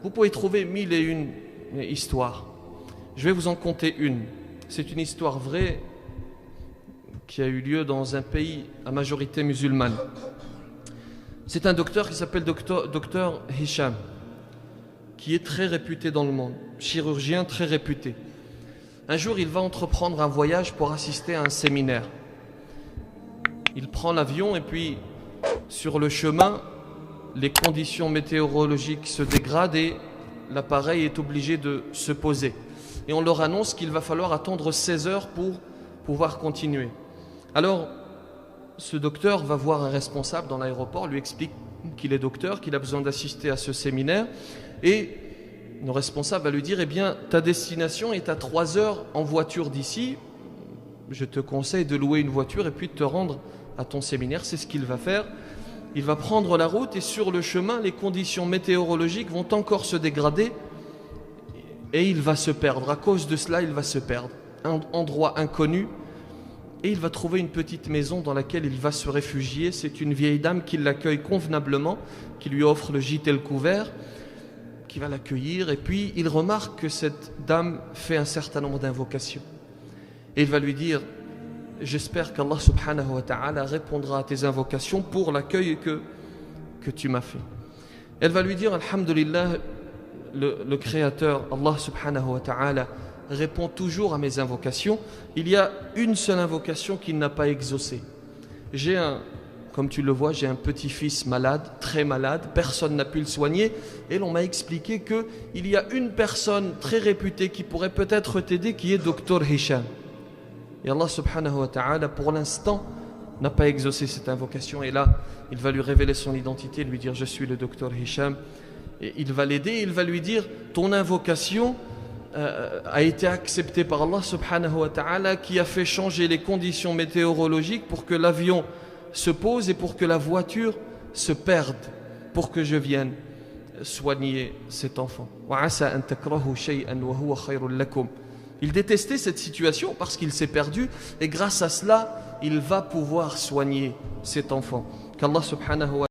Vous pouvez trouver 1001 histoires. Je vais vous en conter une. C'est une histoire vraie qui a eu lieu dans un pays à majorité musulmane. C'est un docteur qui s'appelle docteur Hicham, qui est très réputé dans le monde, chirurgien très réputé. Un jour, il va entreprendre un voyage pour assister à un séminaire. Il prend l'avion et puis, sur le chemin, les conditions météorologiques se dégradent et l'appareil est obligé de se poser. Et on leur annonce qu'il va falloir attendre 16 heures pour pouvoir continuer. Alors, ce docteur va voir un responsable dans l'aéroport, lui explique qu'il est docteur, qu'il a besoin d'assister à ce séminaire. Et le responsable va lui dire, eh bien, ta destination est à 3 heures en voiture d'ici. Je te conseille de louer une voiture et puis de te rendre à ton séminaire. C'est ce qu'il va faire. Il va prendre la route et sur le chemin, les conditions météorologiques vont encore se dégrader et il va se perdre. À cause de cela, il va se perdre. Un endroit inconnu et il va trouver une petite maison dans laquelle il va se réfugier. C'est une vieille dame qui l'accueille convenablement, qui lui offre le gîte et le couvert, qui va l'accueillir. Et puis, il remarque que cette dame fait un certain nombre d'invocations. Et il va lui dire, j'espère qu'Allah subhanahu wa ta'ala répondra à tes invocations pour l'accueil que tu m'as fait. Elle va lui dire, alhamdulillah, le Créateur, Allah subhanahu wa ta'ala, répond toujours à mes invocations. Il y a une seule invocation qu'il n'a pas exaucée. Comme tu le vois, j'ai un petit-fils malade, très malade, personne n'a pu le soigner. Et l'on m'a expliqué qu'il y a une personne très réputée qui pourrait peut-être t'aider, qui est Dr Hicham. Et Allah subhanahu wa ta'ala, pour l'instant, n'a pas exaucé cette invocation. Et là, il va lui révéler son identité, lui dire, je suis le docteur Hicham. Et il va l'aider, il va lui dire, ton invocation a été acceptée par Allah subhanahu wa ta'ala, qui a fait changer les conditions météorologiques pour que l'avion se pose et pour que la voiture se perde, pour que je vienne soigner cet enfant. Il détestait cette situation parce qu'il s'est perdu et grâce à cela, il va pouvoir soigner cet enfant. Qu'Allah subhanahu wa